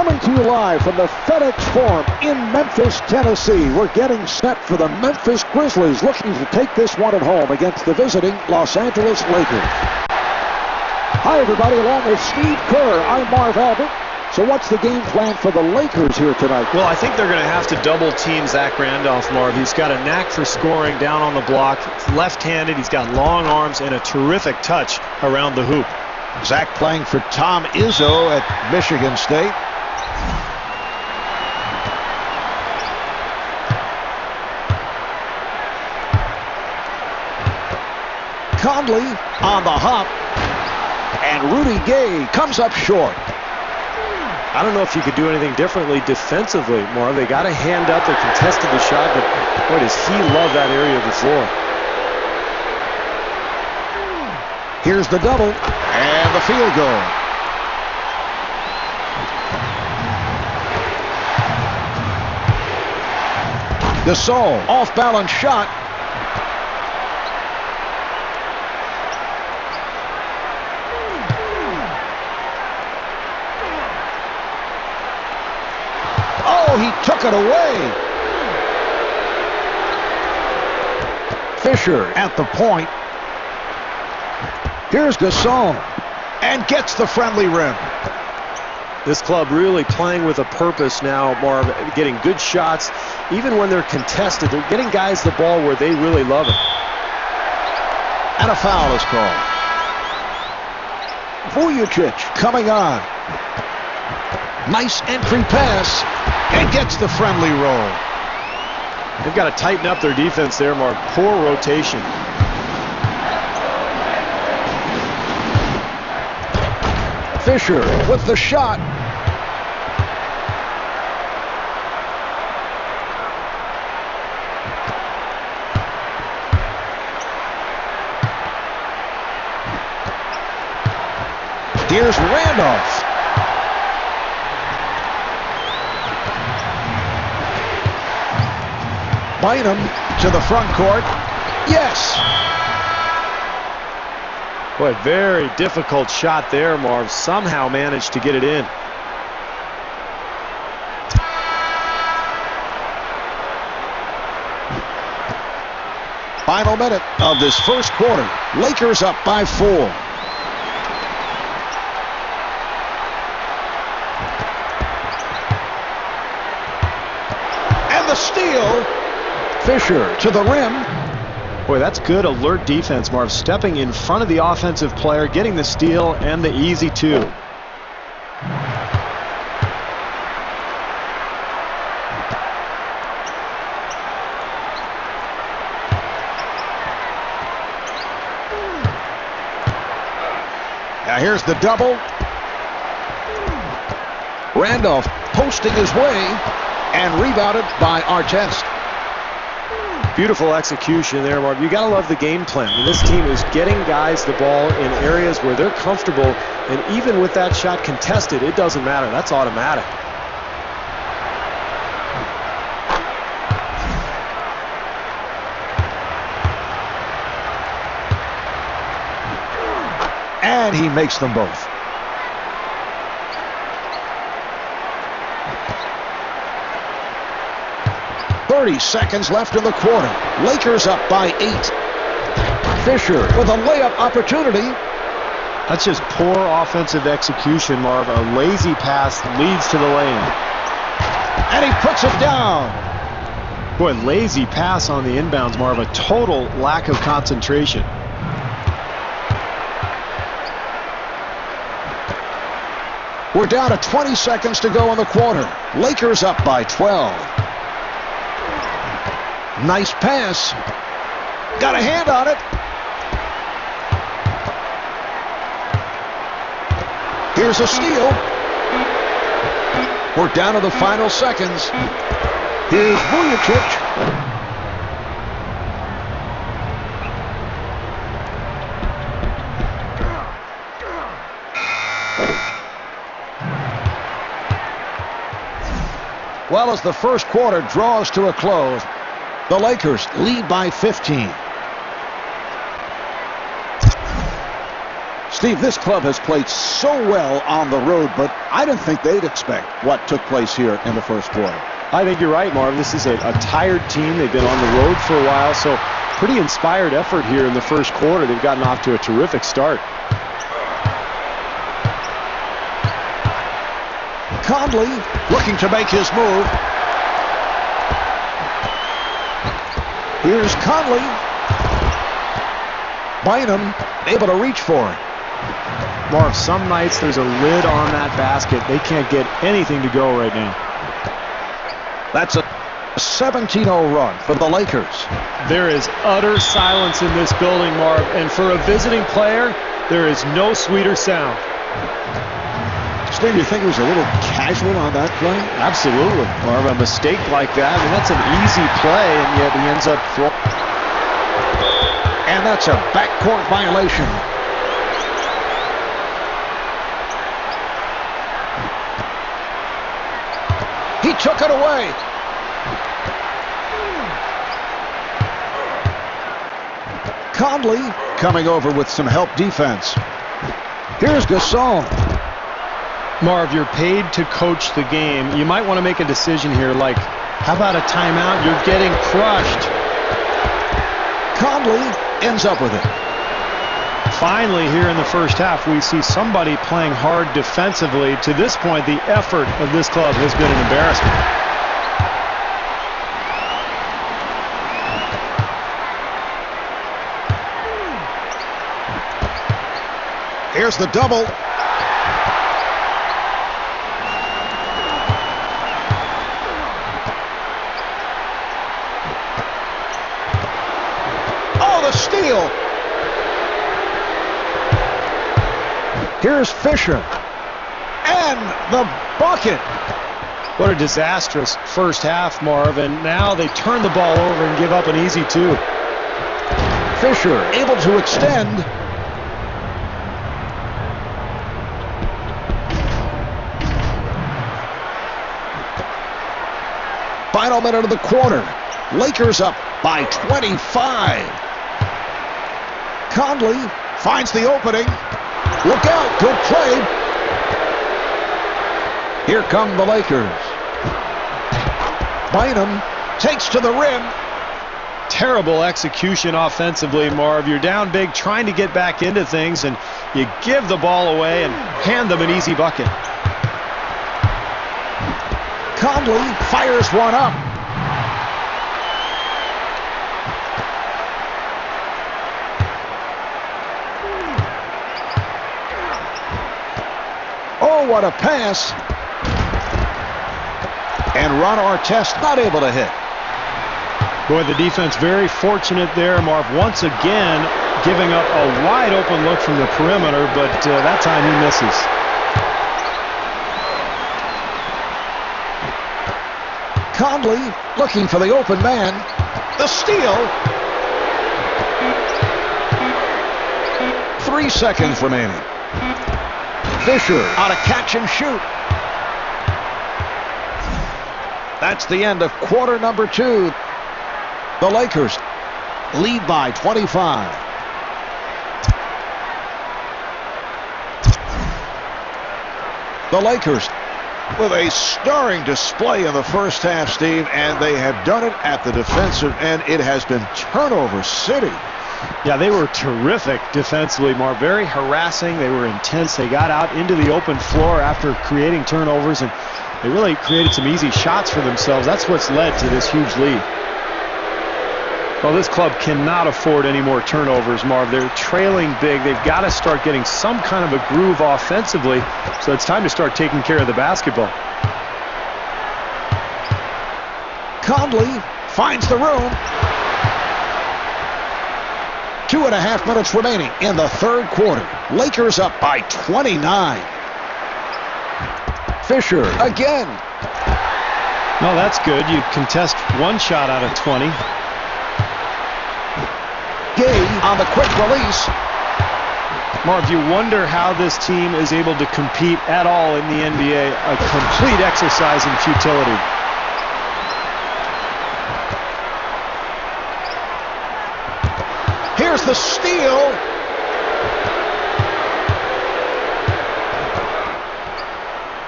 Coming to you live from the FedEx Forum in Memphis, Tennessee. We're getting set for the Memphis Grizzlies, looking to take this one at home against the visiting Los Angeles Lakers. Hi, everybody. Along with Steve Kerr, I'm Marv Albert. So what's the game plan for the Lakers here tonight? Well, I think they're going to have to double team Zach Randolph, Marv. He's got a knack for scoring down on the block. Left-handed, he's got long arms and a terrific touch around the hoop. Zach playing for Tom Izzo at Michigan State. Conley on the hop, and Rudy Gay comes up short. I don't know if you could do anything differently defensively, Marv. They got a hand up, they contested the shot, but boy, does he love that area of the floor. Here's the double, and the field goal. Gasol, off-balance shot. Oh, he took it away. Fisher at the point. Here's Gasol, and gets the friendly rim. This club really playing with a purpose now, Marv, getting good shots. Even when they're contested, they're getting guys the ball where they really love it. And a foul is called. Vujacic coming on. Nice entry pass, and gets the friendly roll. They've got to tighten up their defense there, Marv. Poor rotation. Fisher with the shot. Here's Randolph. Bynum to the front court. Yes. Boy, very difficult shot there, Marv. Somehow managed to get it in. Final minute of this first quarter. Lakers up by 4. And the steal. Fisher to the rim. Boy, that's good alert defense, Marv. Stepping in front of the offensive player, getting the steal and the easy two. Now here's the double. Randolph posting his way and rebounded by Artest. Beautiful execution there, Marv. You got to love the game plan. And this team is getting guys the ball in areas where they're comfortable, and even with that shot contested, it doesn't matter. That's automatic. And he makes them both. Seconds left in the quarter. Lakers up by 8. Fisher with a layup opportunity. That's just poor offensive execution, Marv. A lazy pass leads to the lane. And he puts it down. Boy, lazy pass on the inbounds, Marv. A total lack of concentration. We're down to 20 seconds to go in the quarter. Lakers up by 12. Nice pass. Got a hand on it. Here's a steal. We're down to the final seconds. Here's Vujacic. Well, as the first quarter draws to a close, the Lakers lead by 15. Steve, this club has played so well on the road, but I didn't think they'd expect what took place here in the first quarter. I think you're right, Marv. This is a tired team. They've been on the road for a while, so pretty inspired effort here in the first quarter. They've gotten off to a terrific start. Conley looking to make his move. Here's Conley. Bynum able to reach for it. Marv, some nights there's a lid on that basket. They can't get anything to go right now. That's a 17-0 run for the Lakers. There is utter silence in this building, Marv, and for a visiting player, there is no sweeter sound. Steve, you think he was a little casual on that play? Absolutely, Marv. A mistake like that, I mean, that's an easy play, and yet he ends up throwing. And that's a backcourt violation. He took it away. Conley coming over with some help defense. Here's Gasol. Marv, you're paid to coach the game. You might want to make a decision here, like, how about a timeout? You're getting crushed. Conley ends up with it. Finally, here in the first half, we see somebody playing hard defensively. To this point, the effort of this club has been an embarrassment. Here's the double. Oh, the steal. Here's Fisher. And the bucket. What a disastrous first half, Marv. And now they turn the ball over and give up an easy two. Fisher able to extend. Final minute of the quarter. Lakers up by 25. Conley finds the opening. Look out, good play. Here come the Lakers. Bynum takes to the rim. Terrible execution offensively, Marv. You're down big trying to get back into things, and you give the ball away and hand them an easy bucket. Conley fires one up. Oh, what a pass. And Ron Artest not able to hit. Boy, the defense very fortunate there, Marv. Once again, giving up a wide open look from the perimeter, but that time he misses. Conley looking for the open man. The steal. 3 seconds remaining. Fisher on a catch and shoot. That's the end of quarter number 2. The Lakers lead by 25. The Lakers with a stirring display in the first half, Steve, and they have done it at the defensive end. It has been turnover city. Yeah, they were terrific defensively, Marv. Very harassing. They were intense. They got out into the open floor after creating turnovers, and they really created some easy shots for themselves. That's what's led to this huge lead. Well, this club cannot afford any more turnovers, Marv. They're trailing big. They've got to start getting some kind of a groove offensively, so it's time to start taking care of the basketball. Conley finds the room. 2.5 minutes remaining in the third quarter. Lakers up by 29. Fisher again. No, that's good. You contest one shot out of 20. Gay on the quick release. Marv, you wonder how this team is able to compete at all in the NBA. A complete exercise in futility. Here's the steal.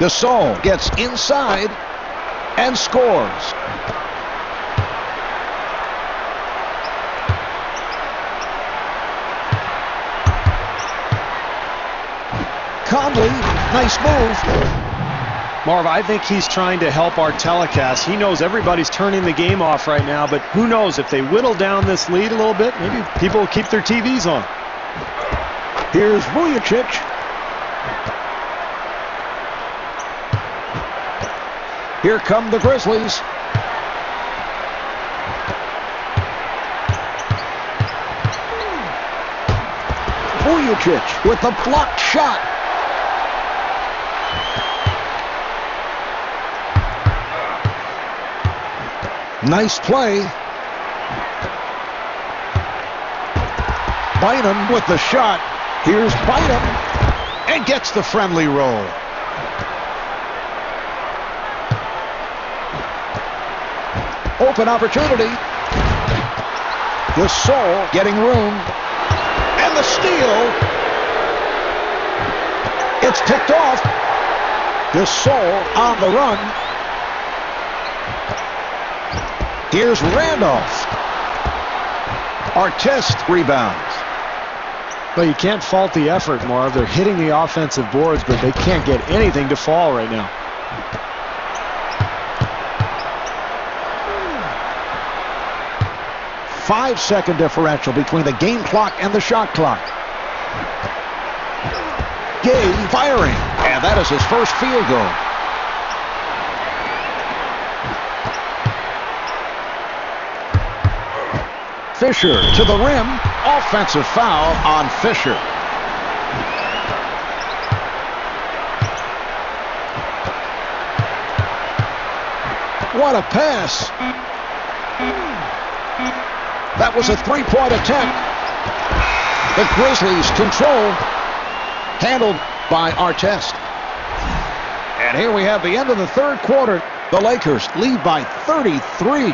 Gasol gets inside and scores. Conley, nice move. Marv, I think he's trying to help our telecast. He knows everybody's turning the game off right now, but who knows, if they whittle down this lead a little bit, maybe people will keep their TVs on. Here's Vujacic. Here come the Grizzlies. Vujacic with the blocked shot. Nice play. Bynum with the shot. Here's Bynum and gets the friendly roll. Open opportunity. Gasol getting room. And the steal. It's picked off. Gasol on the run. Here's Randolph. Artest rebounds. Well, you can't fault the effort, Marv. They're hitting the offensive boards, but they can't get anything to fall right now. Five-second differential between the game clock and the shot clock. Gay firing, and that is his first field goal. Fisher to the rim. Offensive foul on Fisher. What a pass. That was a three-point attempt. The Grizzlies control. Handled by Artest. And here we have the end of the third quarter. The Lakers lead by 33.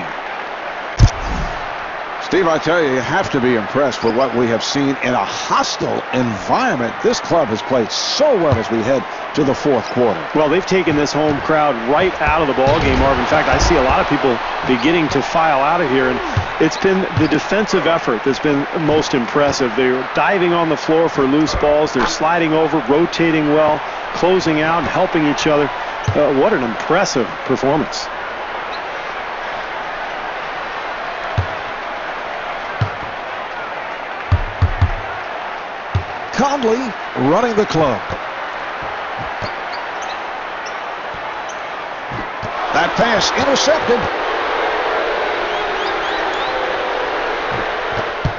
Steve, I tell you have to be impressed with what we have seen in a hostile environment. This club has played so well as we head to the fourth quarter. Well, they've taken this home crowd right out of the ballgame, Marv. In fact, I see a lot of people beginning to file out of here, and it's been the defensive effort that's been most impressive. They're diving on the floor for loose balls. They're sliding over, rotating well, closing out, and helping each other. What an impressive performance. Conley running the club. That pass intercepted.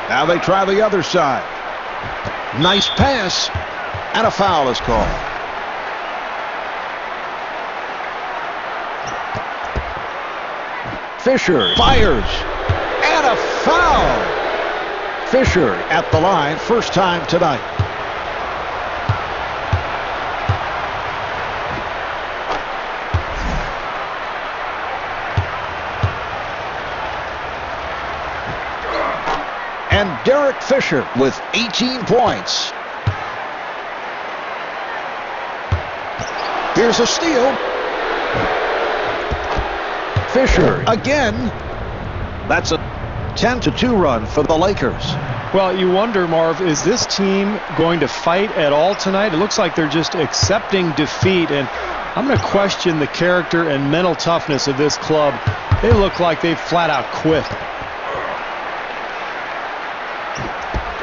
Now they try the other side. Nice pass. And a foul is called. Fisher fires. And a foul. Fisher at the line, first time tonight. And Derek Fisher with 18 points. Here's a steal. Fisher again. That's a 10-2 run for the Lakers. Well, you wonder, Marv, is this team going to fight at all tonight? It looks like they're just accepting defeat, and I'm going to question the character and mental toughness of this club. They look like they've flat out quit.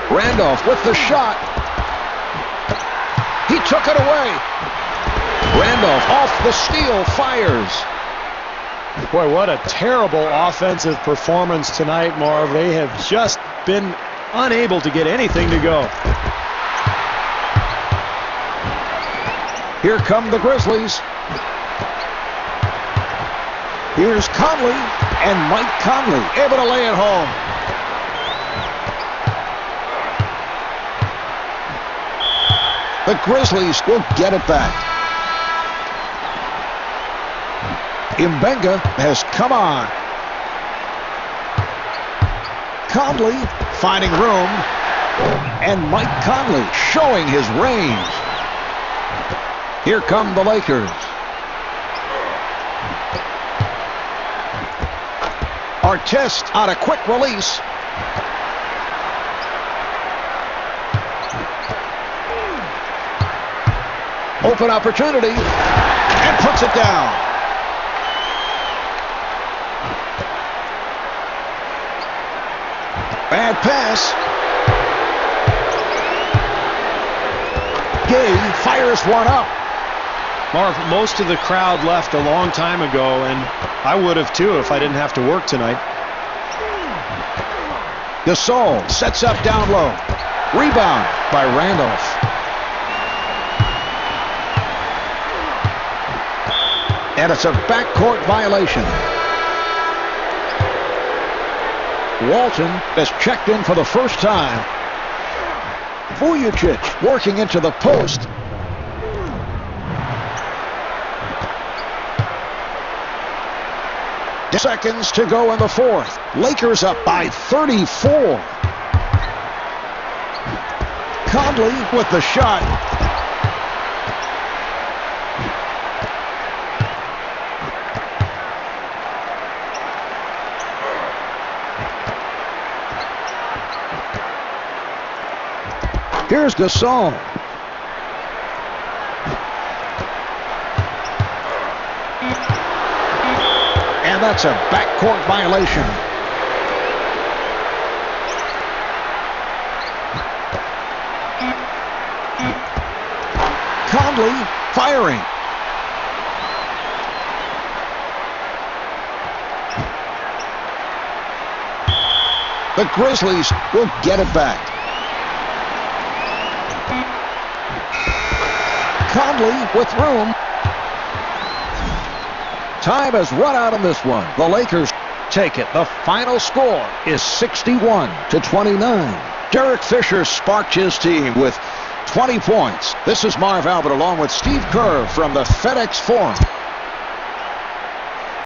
Randolph with the shot. He took it away. Randolph off the steal, fires. Boy, what a terrible offensive performance tonight, Marv. They have just been unable to get anything to go. Here come the Grizzlies. Here's Conley, and Mike Conley able to lay it home. The Grizzlies will get it back. Mbenga has come on. Conley finding room. And Mike Conley showing his range. Here come the Lakers. Artest on a quick release. Open opportunity, and puts it down. Bad pass. Gay fires one up. Marv, most of the crowd left a long time ago, and I would have too if I didn't have to work tonight. Gasol sets up down low. Rebound by Randolph. And it's a backcourt violation. Walton has checked in for the first time. Vujicic working into the post. Seconds to go in the fourth. Lakers up by 34. Conley with the shot. Here's Gasol. And that's a backcourt violation. Conley firing. The Grizzlies will get it back. Conley with room. Time has run out on this one. The Lakers take it. The final score is 61-29. Derek Fisher sparked his team with 20 points. This is Marv Albert along with Steve Kerr from the FedEx Forum.